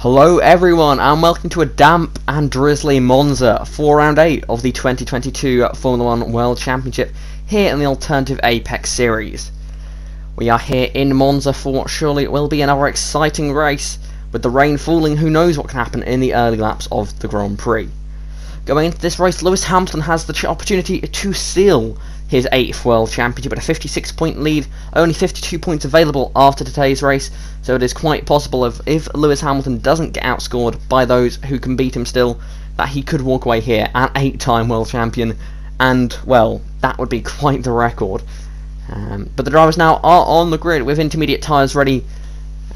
Hello everyone and welcome to a damp and drizzly Monza for round 8 of the 2022 Formula 1 World Championship here in the Alternative Apex Series. We are here in Monza for what surely will be another exciting race, with the rain falling. Who knows what can happen in the early laps of the Grand Prix. Going into this race, Lewis Hamilton has the opportunity to seal his 8th World Championship at a 56-point lead, only 52 points available after today's race, so it is quite possible if Lewis Hamilton doesn't get outscored by those who can beat him still, that he could walk away here an 8-time World Champion, and, well, that would be quite the record. But the drivers now are on the grid with intermediate tyres ready,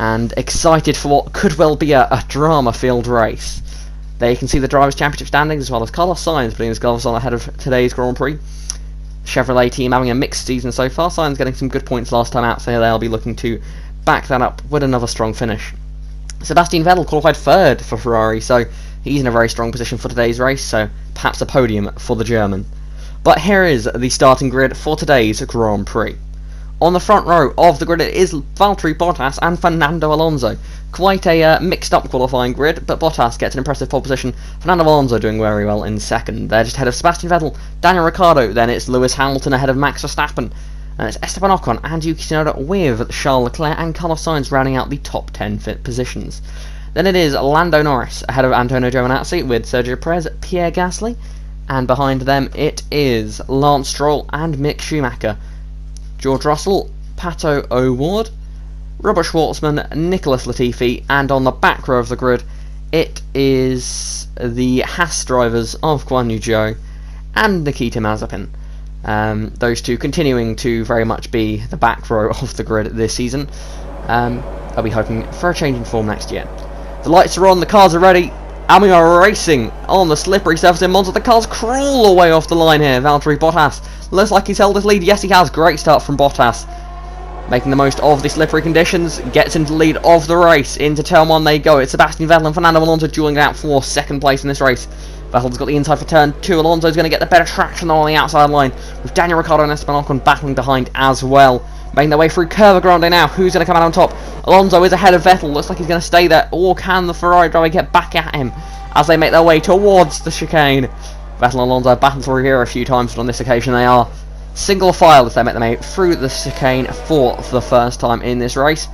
and excited for what could well be a drama-filled race. There you can see the Drivers' Championship standings, as well as Carlos Sainz putting his gloves on ahead of today's Grand Prix. Chevrolet team having a mixed season so far. Sainz getting some good points last time out, so they'll be looking to back that up with another strong finish. Sebastian Vettel qualified 3rd for Ferrari, so he's in a very strong position for today's race, so perhaps a podium for the German. But here is the starting grid for today's Grand Prix. On the front row of the grid it is Valtteri Bottas and Fernando Alonso. Quite a mixed up qualifying grid, but Bottas gets an impressive pole position. Fernando Alonso doing very well in 2nd. They're just ahead of Sebastian Vettel, Daniel Ricciardo, then it's Lewis Hamilton ahead of Max Verstappen. And it's Esteban Ocon and Yuki Tsunoda with Charles Leclerc and Carlos Sainz rounding out the top 10 positions. Then it is Lando Norris ahead of Antonio Giovinazzi with Sergio Perez, Pierre Gasly. And behind them it is Lance Stroll and Mick Schumacher. George Russell, Pato O'Ward, Robert Schwartzman, Nicholas Latifi, and on the back row of the grid it is the Haas drivers of Guan Yu Zhou and Nikita Mazepin. Those two continuing to very much be the back row of the grid this season. I'll be hoping for a change in form next year. The lights are on, the cars are ready, and we are racing on the slippery surface in Monza. The cars crawl away off the line here. Valtteri Bottas looks like he's held his lead. Yes, he has. Great start from Bottas, making the most of the slippery conditions. Gets into the lead of the race. Into turn 1 they go. It's Sebastian Vettel and Fernando Alonso dueling it out for 2nd place in this race. Vettel's got the inside for turn 2. Alonso's going to get the better traction on the outside line, with Daniel Ricciardo and Esteban Ocon battling behind as well. Making their way through Curva Grande now. Who's going to come out on top? Alonso is ahead of Vettel. Looks like he's going to stay there. Or can the Ferrari driver get back at him as they make their way towards the chicane? Vettel and Alonso battled through here a few times, but on this occasion they are single file as they make their way through the chicane for the first time in this race.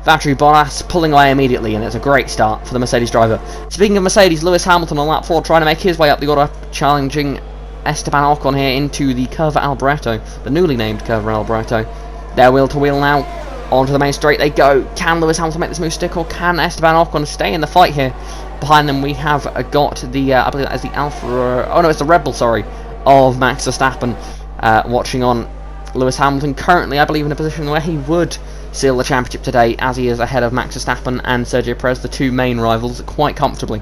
Valtteri Bottas pulling away immediately, and it's a great start for the Mercedes driver. Speaking of Mercedes, Lewis Hamilton on lap 4 trying to make his way up the order, challenging Esteban Ocon here into the Curva Alboreto, the newly named Curva Alboreto. They're wheel to wheel now. Onto the main straight they go. Can Lewis Hamilton make this move stick, or can Esteban Ocon stay in the fight here? Behind them we have got the, I believe that is the Alfa, oh no, it's the Red Bull, sorry, of Max Verstappen, watching on. Lewis Hamilton currently, I believe, in a position where he would seal the championship today, as he is ahead of Max Verstappen and Sergio Perez, the two main rivals, quite comfortably.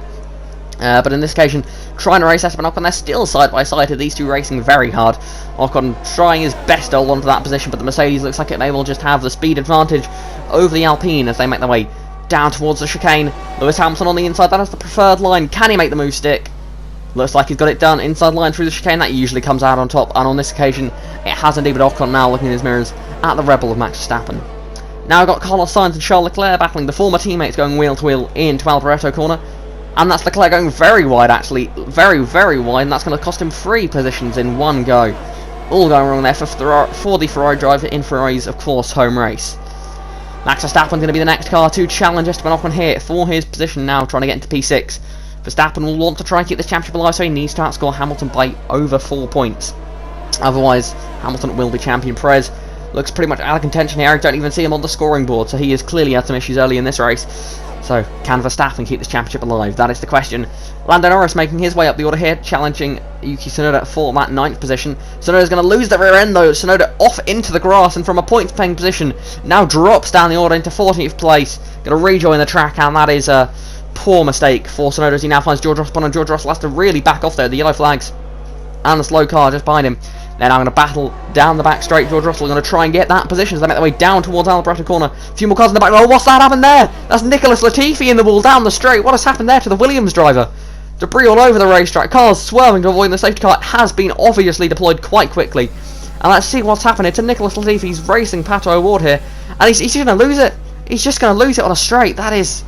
But in this occasion, trying to race Esteban Ocon, they're still side by side here, these two racing very hard. Ocon trying his best to hold on to that position, but the Mercedes looks like it may well just have the speed advantage over the Alpine as they make their way down towards the chicane. Lewis Hamilton on the inside, that is the preferred line. Can he make the move stick? Looks like he's got it done. Inside line through the chicane, that usually comes out on top, and on this occasion it has indeed, but Ocon now looking in his mirrors at the Red Bull of Max Verstappen. Now we've got Carlos Sainz and Charles Leclerc battling, the former teammates going wheel to wheel into Alboreto corner. And that's Leclerc going very wide, actually. Very, very wide, and that's going to cost him 3 positions in one go. All going wrong there for the Ferrari driver in Ferrari's, of course, home race. Max Verstappen's going to be the next car to challenge Esteban Ocon here for his position now, trying to get into P6. Verstappen will want to try and keep this championship alive, so he needs to outscore Hamilton by over 4 points. Otherwise, Hamilton will be champion. Perez looks pretty much out of contention here. I don't even see him on the scoring board, so he has clearly had some issues early in this race. So, can Verstappen keep this championship alive? That is the question. Lando Norris making his way up the order here, challenging Yuki Tsunoda for that 9th position. Tsunoda's going to lose the rear end though. Tsunoda off into the grass, and from a points-paying position, now drops down the order into 14th place. Going to rejoin the track, and that is a poor mistake for Tsunoda as he now finds George Russell, and George Russell has to really back off there. The yellow flags and the slow car just behind him. They're now going to battle down the back straight. George Russell going to try and get that position as they make their way down towards Alboreto corner. A few more cars in the back. Oh, what's that happened there? That's Nicholas Latifi in the wall down the straight. What has happened there to the Williams driver? Debris all over the racetrack. Cars swerving to avoid the safety car. It has been obviously deployed quite quickly. And let's see what's happening to Nicholas Latifi. He's racing Pato O'Ward here. And he's just going to lose it. He's just going to lose it on a straight. That is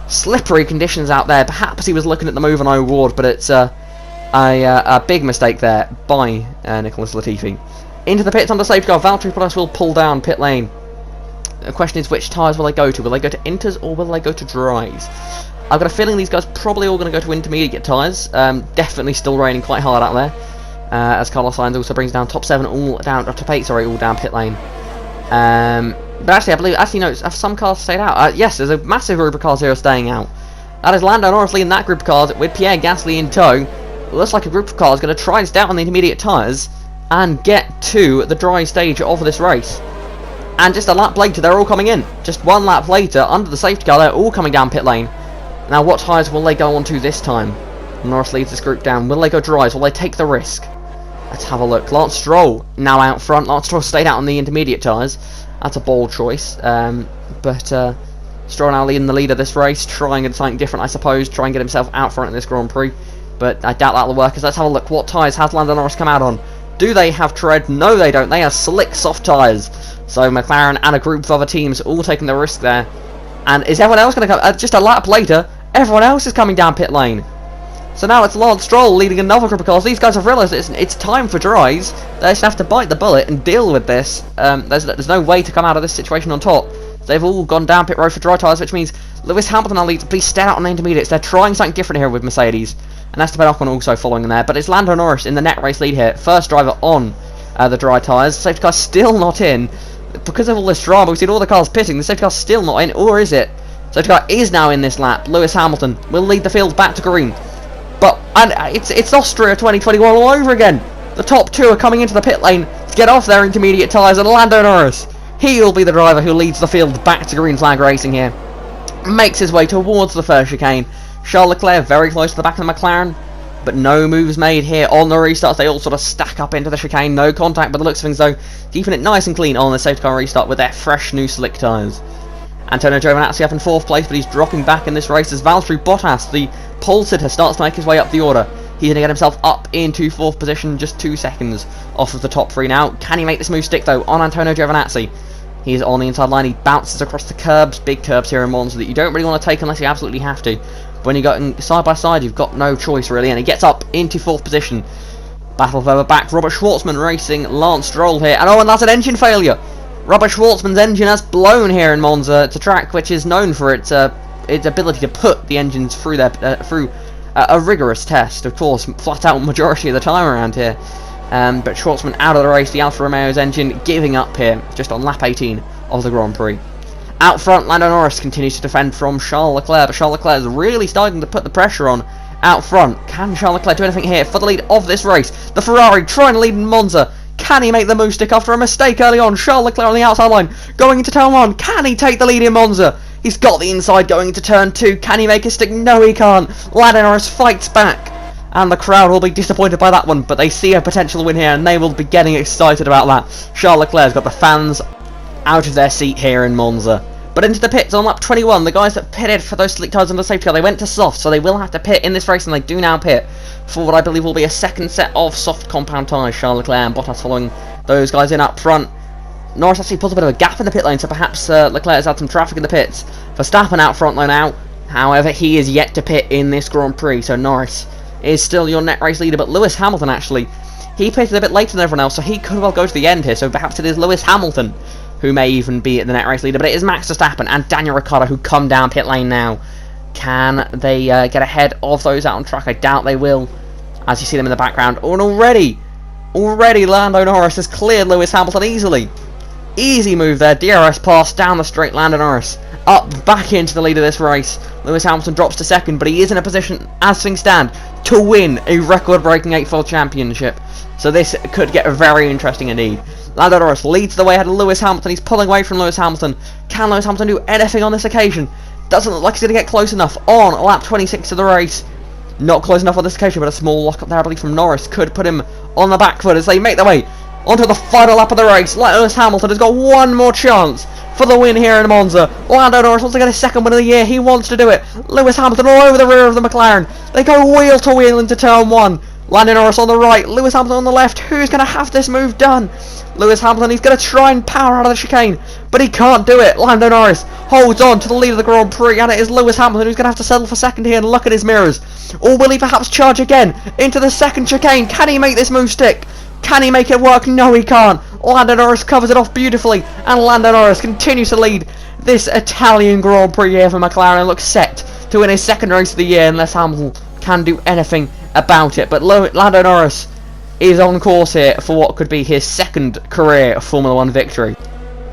Slippery conditions out there. Perhaps he was looking at the move on O'Ward, but it's a big mistake there by Nicholas Latifi. Into the pits under safety car. Valtteri Bottas will pull down pit lane. The question is, which tyres will they go to? Will they go to inters or will they go to dries? I've got a feeling these guys probably all going to go to intermediate tyres. Definitely still raining quite hard out there. As Carlos Sainz also brings down top 7 all down, top 8, sorry, all down pit lane. But actually, I believe, no, have some cars stayed out? Yes, there's a massive group of cars here staying out. That is Lando Norris leading that group of cars with Pierre Gasly in tow. It looks like a group of cars going to try and stay out on the intermediate tyres and get to the dry stage of this race. And just a lap later, they're all coming in. Just one lap later, under the safety car, they're all coming down pit lane. Now, what tyres will they go on to this time? Norris leads this group down. Will they go dries? Will they take the risk? Let's have a look. Lance Stroll now out front. Lance Stroll stayed out on the intermediate tyres. That's a bold choice. But Stroll now leading the lead of this race, trying something different, I suppose, try and get himself out front in this Grand Prix. But I doubt that'll work. Let's have a look. What tyres has Lando Norris come out on? Do they have tread? No, they don't. They have slick, soft tyres. So McLaren and a group of other teams all taking the risk there. And is everyone else going to come? Just a lap later, everyone else is coming down pit lane. So now it's Lance Stroll leading another group of cars. These guys have realised it's time for dries. They just have to bite the bullet and deal with this. There's no way to come out of this situation on top. They've all gone down pit road for dry tyres, which means Lewis Hamilton now leads. Please stay out on the intermediates. They're trying something different here with Mercedes. And Esteban Ocon also following in there. But it's Lando Norris in the net race lead here. First driver on the dry tyres. Safety car still not in. Because of all this drama, we've seen all the cars pitting. The safety car's still not in, or is it? Safety car is now in this lap. Lewis Hamilton will lead the field back to green. But it's Austria 2021 all over again. The top two are coming into the pit lane to get off their intermediate tyres, and Lando Norris, he will be the driver who leads the field back to green flag racing here. Makes his way towards the first chicane. Charles Leclerc very close to the back of the McLaren, but no moves made here on the restarts. They all sort of stack up into the chicane. No contact by the looks of things though, keeping it nice and clean on the safety car restart with their fresh new slick tyres. Antonio Giovinazzi up in 4th place, but he's dropping back in this race as Valtteri Bottas, the pole sitter, starts to make his way up the order. He's going to get himself up into 4th position, just 2 seconds off of the top 3 now. Can he make this move stick though on Antonio Giovinazzi? He's on the inside line, he bounces across the curbs, big curbs here in Monza that you don't really want to take unless you absolutely have to. But when you go side by side, you've got no choice really, and he gets up into 4th position. Battle further back, Robert Schwartzman racing Lance Stroll here, and that's an engine failure. Robert Schwartzman's engine has blown here in Monza. It's a track which is known for its ability to put the engines through a rigorous test, of course, flat out majority of the time around here. But Schwartzman out of the race, the Alfa Romeo's engine giving up here, just on lap 18 of the Grand Prix. Out front, Lando Norris continues to defend from Charles Leclerc, but Charles Leclerc is really starting to put the pressure on out front. Can Charles Leclerc do anything here for the lead of this race? The Ferrari trying to lead in Monza. Can he make the move stick after a mistake early on? Charles Leclerc on the outside line, going into turn 1. Can he take the lead in Monza? He's got the inside going into turn 2. Can he make a stick? No, he can't. Lando Norris fights back. And the crowd will be disappointed by that one, but they see a potential win here and they will be getting excited about that. Charles Leclerc's got the fans out of their seat here in Monza. But into the pits on lap 21, the guys that pitted for those slick tyres on the safety car, they went to soft, so they will have to pit in this race, and they do now pit for what I believe will be a second set of soft compound tyres. Charles Leclerc and Bottas following those guys in up front. Norris actually puts a bit of a gap in the pit lane, so perhaps Leclerc has had some traffic in the pits. Verstappen out front though now. However, he is yet to pit in this Grand Prix, so Norris is still your net race leader, but Lewis Hamilton actually, he pitted a bit later than everyone else, so he could well go to the end here, so perhaps it is Lewis Hamilton who may even be the net race leader, but it is Max Verstappen and Daniel Ricciardo who come down pit lane now. Can they get ahead of those out on track? I doubt they will, as you see them in the background. Oh, and already Lando Norris has cleared Lewis Hamilton easily. Easy move there, DRS pass down the straight, Lando Norris up back into the lead of this race. Lewis Hamilton drops to second, but he is in a position, as things stand, to win a record-breaking 8-fold championship. So this could get very interesting indeed. Lando Norris leads the way ahead of Lewis Hamilton. He's pulling away from Lewis Hamilton. Can Lewis Hamilton do anything on this occasion? Doesn't look like he's going to get close enough on lap 26 of the race. Not close enough on this occasion, but a small lock-up there, I believe, from Norris could put him on the back foot as they make their way onto the final lap of the race. Lewis Hamilton has got one more chance for the win here in Monza. Lando Norris wants to get his second win of the year. He wants to do it. Lewis Hamilton all over the rear of the McLaren. They go wheel to wheel into turn 1. Lando Norris on the right, Lewis Hamilton on the left. Who's going to have this move done? Lewis Hamilton, he's going to try and power out of the chicane, but he can't do it. Lando Norris holds on to the lead of the Grand Prix, and it is Lewis Hamilton who's going to have to settle for second here and look at his mirrors. Or will he perhaps charge again into the second chicane? Can he make this move stick? Can he make it work? No, he can't. Lando Norris covers it off beautifully, and Lando Norris continues to lead this Italian Grand Prix here for McLaren and looks set to win his second race of the year unless Hamilton can do anything about it. But Lando Norris is on course here for what could be his second career Formula 1 victory.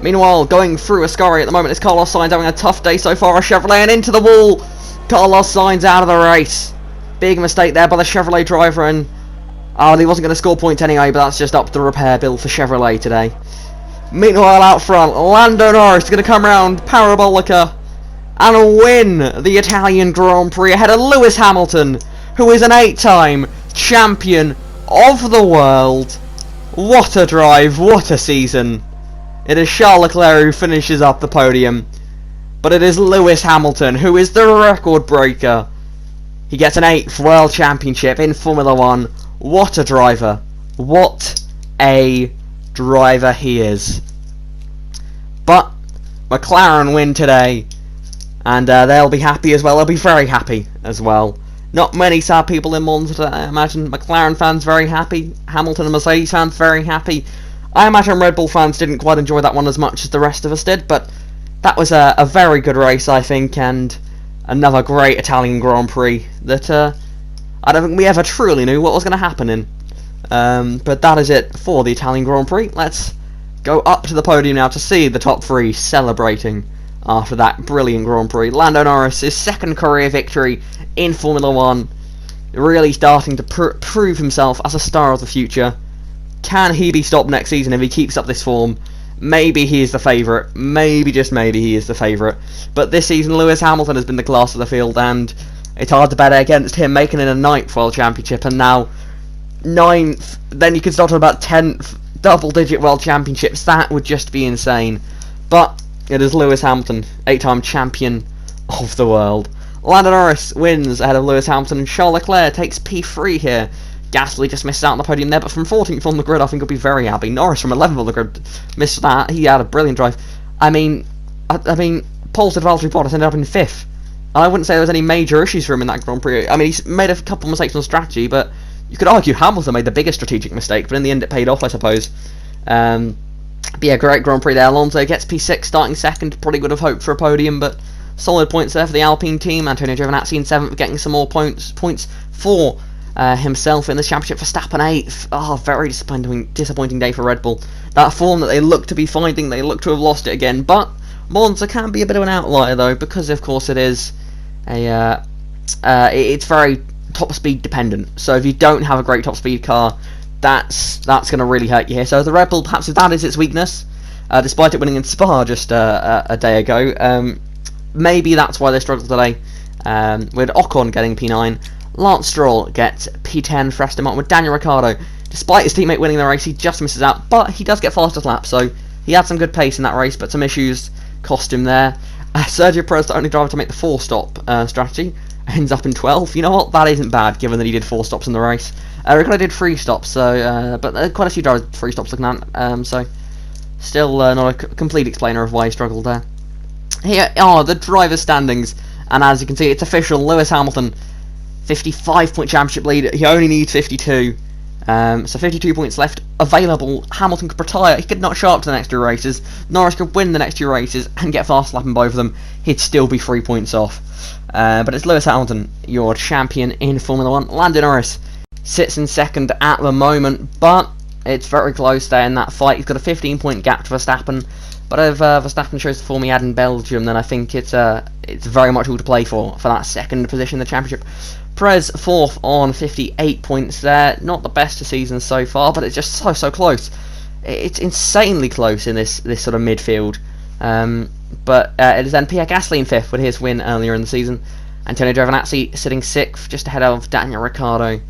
Meanwhile, going through Ascari at the moment is Carlos Sainz, having a tough day so far. A Chevrolet and into the wall. Carlos Sainz out of the race. Big mistake there by the Chevrolet driver, and he wasn't going to score points anyway, but that's just up the repair bill for Chevrolet today. Meanwhile, out front, Lando Norris is going to come round Parabolica and win the Italian Grand Prix ahead of Lewis Hamilton, who is an 8-time champion of the world. What a drive, what a season. It is Charles Leclerc who finishes up the podium, but it is Lewis Hamilton who is the record breaker. He gets an 8th World Championship in Formula 1. What a driver. What a driver he is. But McLaren win today, and they'll be happy as well. They'll be very happy as well. Not many sad people in Monza, I imagine. McLaren fans very happy. Hamilton and Mercedes fans very happy. I imagine Red Bull fans didn't quite enjoy that one as much as the rest of us did, but that was a very good race, I think, and another great Italian Grand Prix that I don't think we ever truly knew what was going to happen in. But that is it for the Italian Grand Prix. Let's go up to the podium now to see the top 3 celebrating after that brilliant Grand Prix. Lando Norris, his second career victory in Formula 1, really starting to prove himself as a star of the future. Can he be stopped next season if he keeps up this form? Maybe he is the favourite. Maybe, just maybe, he is the favourite. But this season, Lewis Hamilton has been the class of the field, and it's hard to bet against him, making it a 9th World Championship, and now 9th. Then you could start talking about 10th double-digit World Championships. That would just be insane. But it is Lewis Hamilton, 8-time champion of the world. Lando Norris wins ahead of Lewis Hamilton, and Charles Leclerc takes P3 here. Gasly just missed out on the podium there, but from 14th on the grid, I think he'll be very happy. Norris from 11th on the grid missed that. He had a brilliant drive. I mean, Paul said Valtteri Bottas ended up in 5th. And I wouldn't say there was any major issues for him in that Grand Prix. I mean, he's made a couple of mistakes on strategy, but you could argue Hamilton made the biggest strategic mistake, but in the end it paid off, I suppose. But yeah, great Grand Prix there. Alonso gets P6, starting second. Probably would have hoped for a podium, but solid points there for the Alpine team. Antonio Giovinazzi in 7th, getting some more points for himself in the championship. Verstappen 8th. Oh, very disappointing day for Red Bull. That form that they look to be finding, they look to have lost it again. But Monza can be a bit of an outlier though, because of course it is it's very top speed dependent. So if you don't have a great top speed car, that's going to really hurt you here. So the Red Bull, perhaps if that is its weakness, despite it winning in Spa just a day ago, maybe that's why they struggled today. With Ocon getting P9. Lance Stroll gets P10 for Aston Martin with Daniel Ricciardo. Despite his teammate winning the race, he just misses out, but he does get fastest lap, so he had some good pace in that race, but some issues cost him there. Sergio Perez, the only driver to make the 4-stop strategy, ends up in 12th. You know what? That isn't bad, given that he did 4 stops in the race. Ricciardo did 3 stops, so but quite a few drivers 3 stops looking at, so still not a complete explainer of why he struggled there. Here are the driver standings, and as you can see, it's official. Lewis Hamilton, 55-point championship lead. He only needs 52. So 52 points left available. Hamilton could retire. He could not show up to the next 2 races. Norris could win the next 2 races and get fast lap in both of them. He'd still be 3 points off. But it's Lewis Hamilton, your champion in Formula 1. Lando Norris sits in second at the moment, but it's very close there in that fight. He's got a 15-point gap to Verstappen. But if Verstappen shows the form he had in Belgium, then I think it's very much all to play for that second position in the championship. Perez 4th on 58 points there. Not the best of seasons so far, but it's just so close. It's insanely close in this sort of midfield. But it is then Pierre Gasly in 5th with his win earlier in the season. Antonio Giovinazzi sitting 6th, just ahead of Daniel Ricciardo.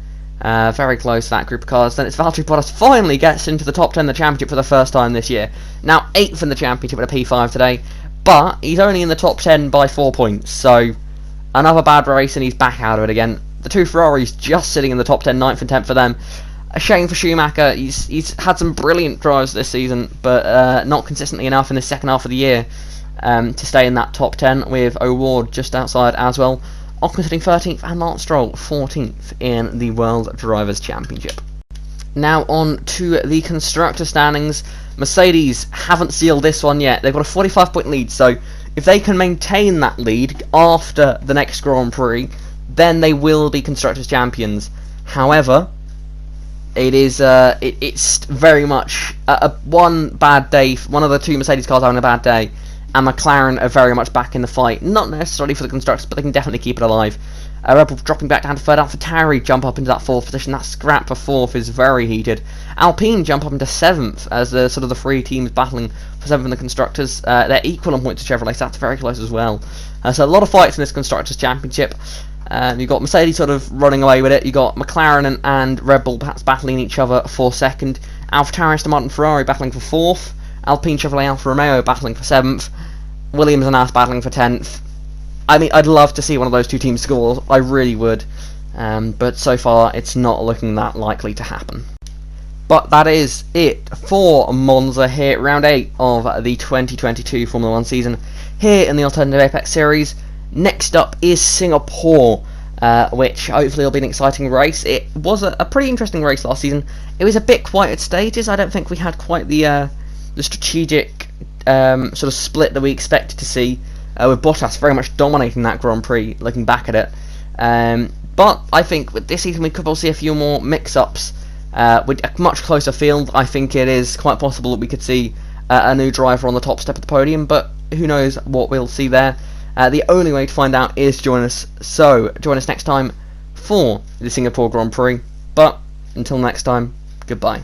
Very close to that group of cars. Then it's Valtteri Bottas finally gets into the top 10 of the championship for the first time this year. Now 8th in the championship with a P5 today, but he's only in the top 10 by 4 points. So another bad race and he's back out of it again. The 2 Ferraris just sitting in the top 10, 9th and 10th for them. A shame for Schumacher. He's had some brilliant drives this season, but not consistently enough in the second half of the year to stay in that top 10, with O'Ward just outside as well. Ocon sitting 13th and Lance Stroll 14th in the World Drivers' Championship. Now on to the constructor standings. Mercedes haven't sealed this one yet. They've got a 45-point lead, so if they can maintain that lead after the next Grand Prix, then they will be constructors champions. However, it's very much one bad day. One of the two Mercedes cars having a bad day, and McLaren are very much back in the fight. Not necessarily for the constructors, but they can definitely keep it alive. Red Bull dropping back down to third. AlphaTauri jump up into that fourth position. That scrap for fourth is very heated. Alpine jump up into seventh as the sort of the three teams battling for seventh in the constructors. They're equal on points to Chevrolet, so that's very close as well. So a lot of fights in this constructors championship. You've got Mercedes sort of running away with it. You've got McLaren and Red Bull perhaps battling each other for second. AlphaTauri, Aston Martin, Ferrari battling for fourth. Alpine, Chevrolet, Alfa Romeo battling for seventh. Williams and Haas battling for 10th. I mean, I'd love to see one of those two teams score. I really would. But so far, it's not looking that likely to happen. But that is it for Monza here, round 8 of the 2022 Formula 1 season here in the Alternative Apex Series. Next up is Singapore, which hopefully will be an exciting race. It was a pretty interesting race last season. It was a bit quiet at stages. I don't think we had quite the strategic sort of split that we expected to see, with Bottas very much dominating that Grand Prix, looking back at it. But I think with this season we could see a few more mix-ups with a much closer field. I think it is quite possible that we could see a new driver on the top step of the podium, but who knows what we'll see there. The only way to find out is to join us, so join us next time for the Singapore Grand Prix. But until next time, goodbye.